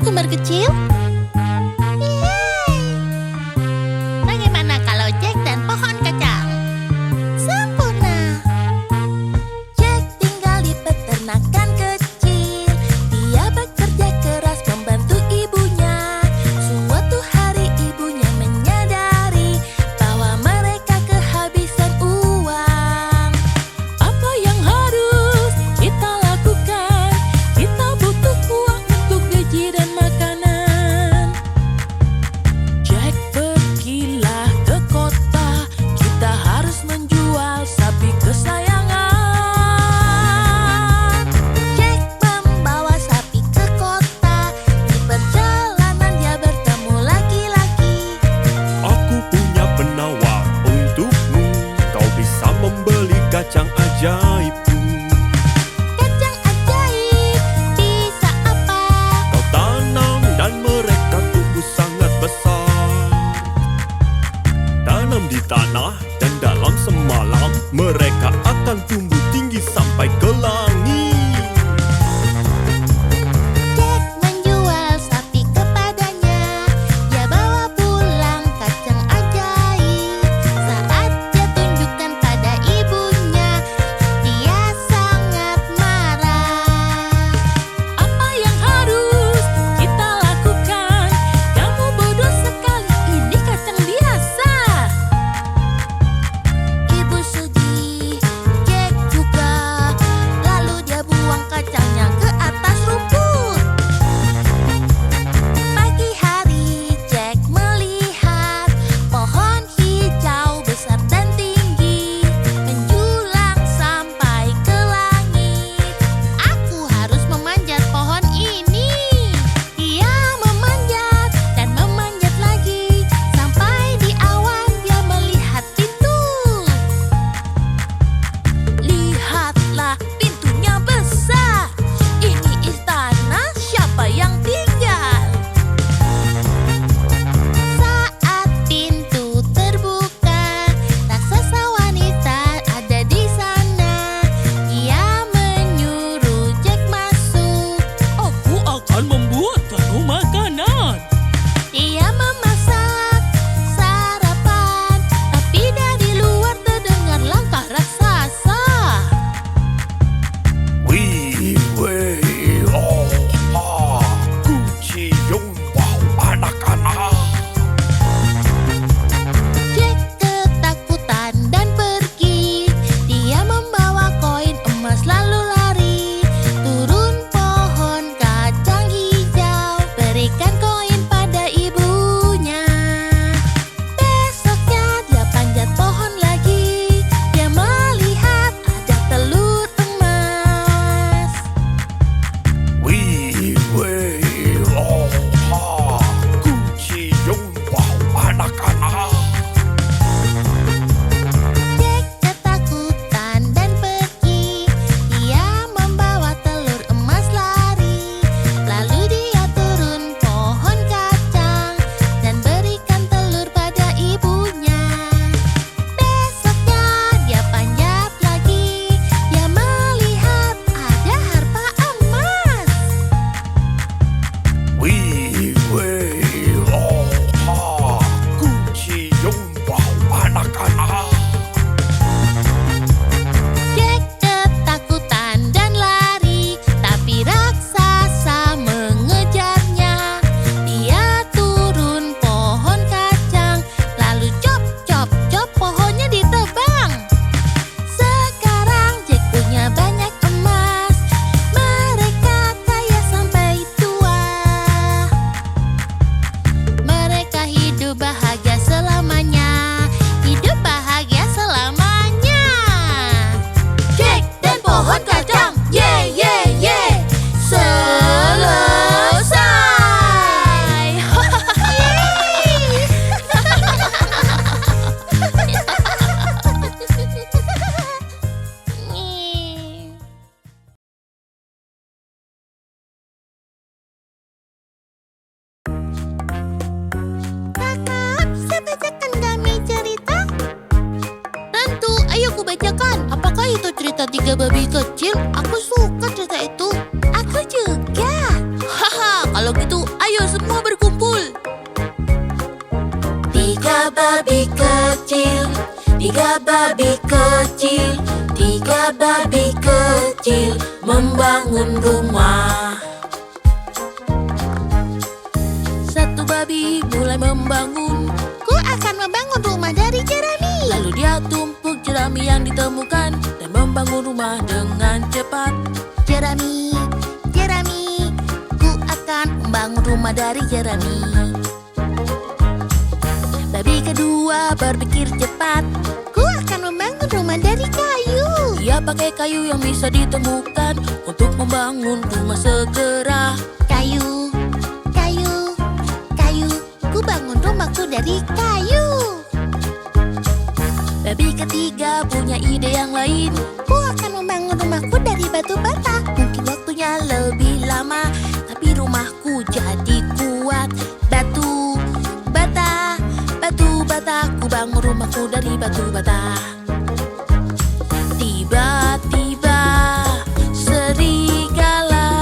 Halo kembar kecil. Yeay. Bagaimana kalau Jack dan pohon kacang? Sempurna. Jack tinggal di peternakan kecil. Dia bekerja keras membantu ibunya. Suatu hari ibunya menyadari bahwa mereka kehabisan uang. Apa yang harus kita lakukan? Kita butuh uang untuk gaji dan makanan. Jack pergilah ke kota. Kita harus menjual sapi kesayangan. Jack membawa sapi ke kota. Di perjalanan dia bertemu laki-laki. Aku punya penawar untukmu. Kau bisa membeli kacang ajaibku. Kacang ajaib, bisa apa? Kau tanam dan mereka tumbuh sangat besar. Tanam di tanah dan dalam semalam mereka akan tumbuh tinggi sampai ke langit. Jack menjual sapi kepadanya. Dia bawa pulang kacang ajaib. Saat dia tunjukkan pada ibunya, dia sangat marah. Apa yang harus kita lakukan? Kamu bodoh sekali, ini kacang biasa. Ibu sedih, Jack juga. Lalu dia buang kacangnya ke atas rumput. Pagi hari, Jack melihat pohon hijau besar dan tinggi menjulang sampai ke langit. Aku harus memanjat pohon ini. Dia memanjat dan memanjat lagi. Sampai di awan dia melihat pintu. Lihatlah, pintunya besar. Ini istana, siapa yang tinggal? Saat pintu terbuka, raksasa wanita ada di sana. Dia menyuruh Jack masuk. Aku akan membuatkanmu makanan. Dia memasak sarapan, tapi dari luar terdengar langkah raksasa. Wih, oh, aku cium bau anak-anak. Jack ketakutan dan pergi. Dia membawa koin emas lalu lari. Turun pohon kacang hijau, berikan koin pada ibunya. Besoknya dia panjat pohon lagi. Dia melihat ada telur emas. Wih, oh, aku cium bau anak-anak. Jack ketakutan dan pergi. Dia membawa telur emas lari. Lalu dia turun pohon kacang dan berikan telur pada ibunya. Besoknya dia panjat lagi. Dia melihat ada harta emas. Wih, oh, aku cium bau anak-anak. Jack ketakutan dan lari, tapi raksasa mengejarnya. Dia turun pohon kacang, lalu cop, cop, cop, pohonnya ditebang. Sekarang Jack punya banyak emas. Mereka kaya sampai tua. Mereka hidup bahagia selamanya. Hidup bahagia selamanya. Jack dan pohon kacang, ye ye ye. Selesai. Yeay. Kakak, bisa bacakan kami cerita? Tentu, ayo ku bacakan. Apakah itu cerita 3 babi kecil? Aku suka cerita itu. Aku juga. Haha, kalau gitu Tiga babi kecil, tiga babi kecil membangun rumah. Satu babi mulai membangun. Ku akan membangun rumah dari jerami. Lalu dia tumpuk jerami yang ditemukan dan membangun rumah dengan cepat. Jerami, jerami, ku akan membangun rumah dari jerami. Babi kedua berpikir cepat. Ku akan membangun rumah dari kayu. Dia pakai kayu yang bisa ditemukan untuk membangun rumah segera. Kayu, kayu, kayu. Ku bangun rumahku dari kayu. Babi ketiga punya ide yang lain. Ku akan membangun rumahku dari batu bata. Mungkin waktunya lebih lama, tapi rumahku jadi kuat. Batu bata, batu bata. Ku bangun rumahku dari batu bata. Tiba-tiba serigala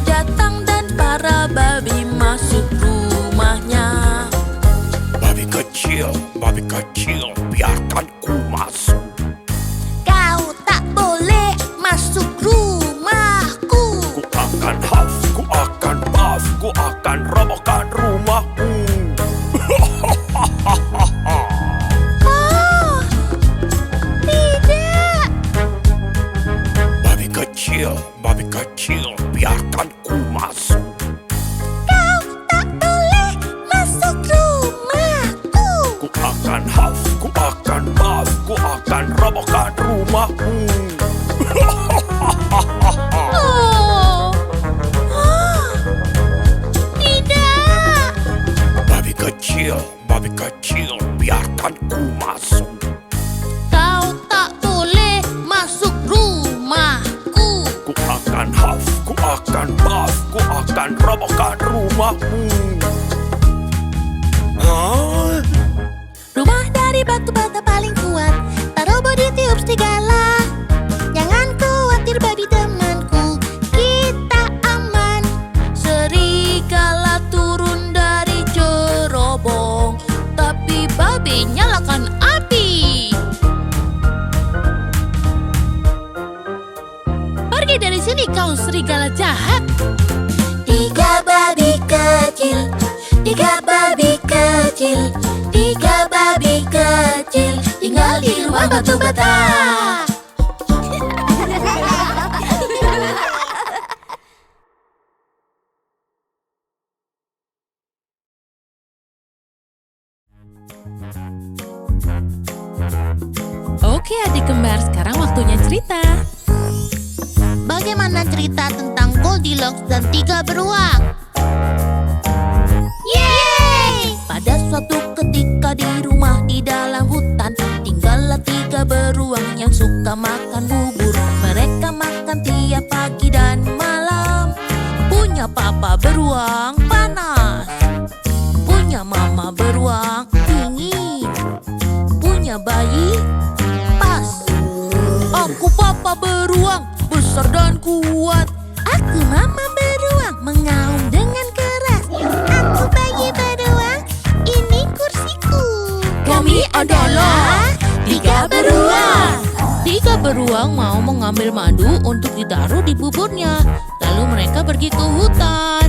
datang dan para babi masuk rumahnya. Babi kecil, biarkan ku masuk. Kau tak boleh masuk rumahku. Ku akan huff, ku akan puff, ku akan robohkan rumahmu. Oh, tidak. Babi kecil, biarkan ku masuk. Kau tak boleh masuk rumahku. Ku akan huff, ku akan puff, ku akan robohkan rumahmu. Oh, oh, tidak. Babi kecil, biarkan ku masuk. Kau tak boleh masuk rumahku. Ku akan huff, ku akan puff, ku akan robohkan rumahmu. Rumah dari batu bata paling kuat. Tak roboh ditiup serigala. Jangan khawatir babi temanku, kita aman. Serigala turun dari cerobong, tapi babi nyalakan api. Pergi dari sini kau serigala jahat. Tiga babi kecil, tiga babi kecil, tiga babi kecil tinggal di rumah batu bata. Oke adik kembar, sekarang waktunya cerita. Bagaimana cerita tentang Goldilocks dan tiga beruang? Yeay! Pada suatu ketika di rumah di dalam hutan, tinggallah tiga beruang yang suka makan bubur. Mereka makan tiap pagi dan malam. Punya papa beruang panas, punya mama beruang dingin, punya bayi pas. Aku papa beruang, besar dan kuat. Aku mama beruang, mengaum dengan keras. Aku bayi beruang, ini kursiku. Kami adalah tiga beruang. Tiga beruang mau mengambil madu untuk ditaruh di buburnya. Lalu mereka pergi ke hutan.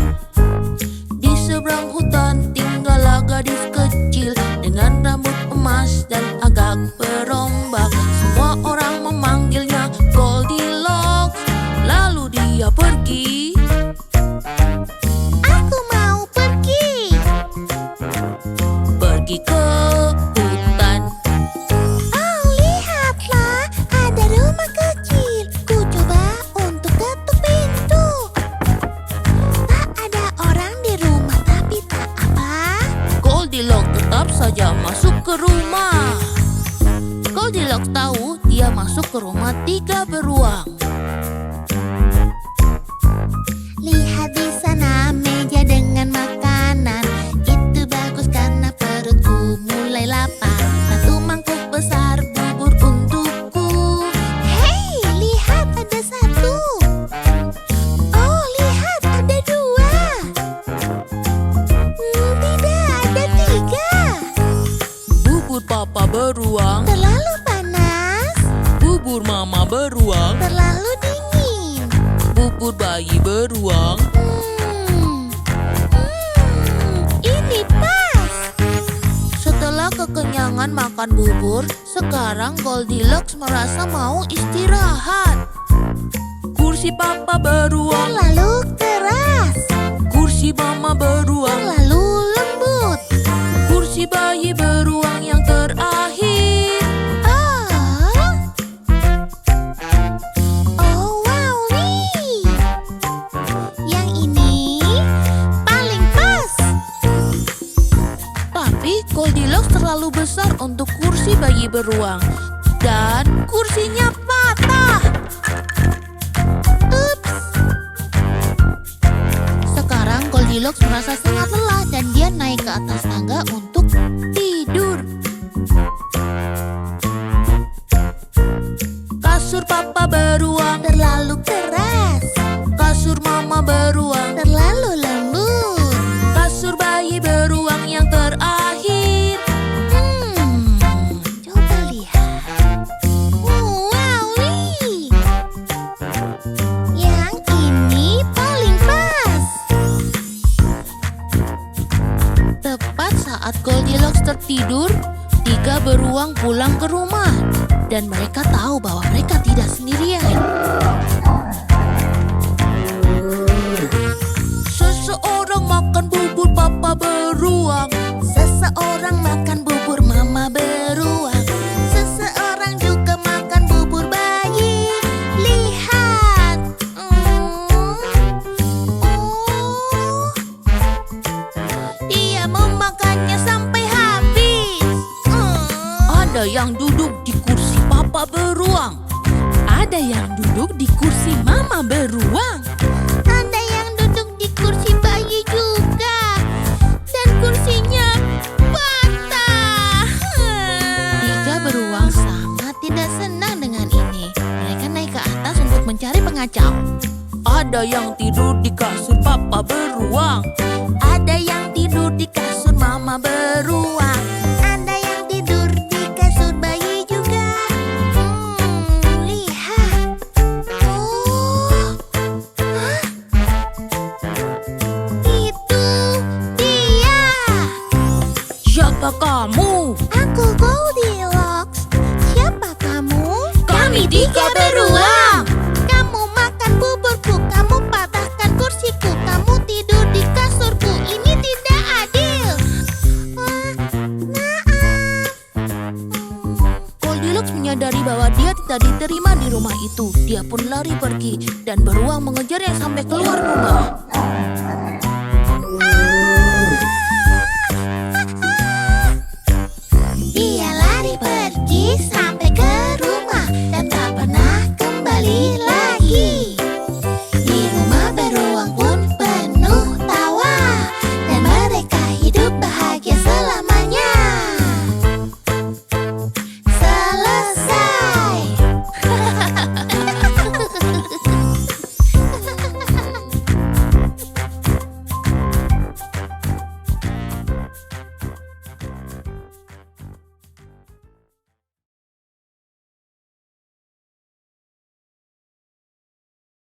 Di seberang hutan tinggallah gadis kecil dengan rambut emas dan agak berombak. Semua orang memanggilnya Goldilocks. Lalu dia pergi. Aku mau pergi. Pergi ke hutan. Oh, lihatlah, ada rumah kecil. Ku coba untuk ketuk pintu. Tak ada orang di rumah, tapi tak apa. Goldilocks tetap saja masuk ke rumah. Goldilocks tahu dia masuk ke rumah tiga beruang. Lihat di sana meja dengan makanan. Itu bagus karena perutku mulai lapar. Satu mangkuk besar bubur untukku. Hei, lihat ada satu. Oh, lihat ada dua. Tidak, ada tiga. Bubur papa beruang terlalu Bubur mama beruang terlalu dingin. bubur bayi beruang. Ini pas. Setelah kekenyangan makan bubur, sekarang Goldilocks merasa mau istirahat. Kursi papa beruang, Terlalu keras. kursi mama beruang, Terlalu lembut. kursi bayi beruang yang terakhir. Oh, wow nih. Yang ini paling pas. Tapi Goldilocks terlalu besar untuk kursi bayi beruang. Dan kursinya patah. Ups. Sekarang Goldilocks merasa sangat lelah dan dia naik ke atas tangga untuk tidur. Kasur papa beruang, Terlalu keras. kasur mama beruang, Terlalu lembut. kasur bayi beruang yang terakhir. Coba lihat. Wow nih. Yang ini paling pas. Tepat saat Goldilocks tertidur, 3 beruang pulang ke rumah. Dan mereka tahu bahwa mereka tidak sendirian. Seseorang makan bubur papa beruang. Seseorang makan bubur mama beruang. Seseorang juga makan bubur bayi. Lihat. Dia memakannya sampai habis. Ada yang duduk di kursi papa beruang. Ada yang duduk di kursi mama beruang. Ada yang duduk di kursi bayi juga. Dan kursinya patah. 3 beruang sangat tidak senang dengan ini. Mereka naik ke atas untuk mencari pengacau. Ada yang tidur di kasur papa beruang. Ada yang tidur di kasur mama beruang. Ada yang tidur di kasur bayi juga. Lihat. Hah? Itu dia. Siapa kamu? Aku Goldilocks. Siapa kamu? Kami 3 beruang. Kamu makan buburku, kamu patahkan kursiku, kamu tidur di kasurku. Ini tidak adil. Wah, maaf. Goldilocks menyadari bahwa dia tidak diterima di rumah itu. Dia pun lari pergi dan beruang mengejarnya sampai keluar rumah.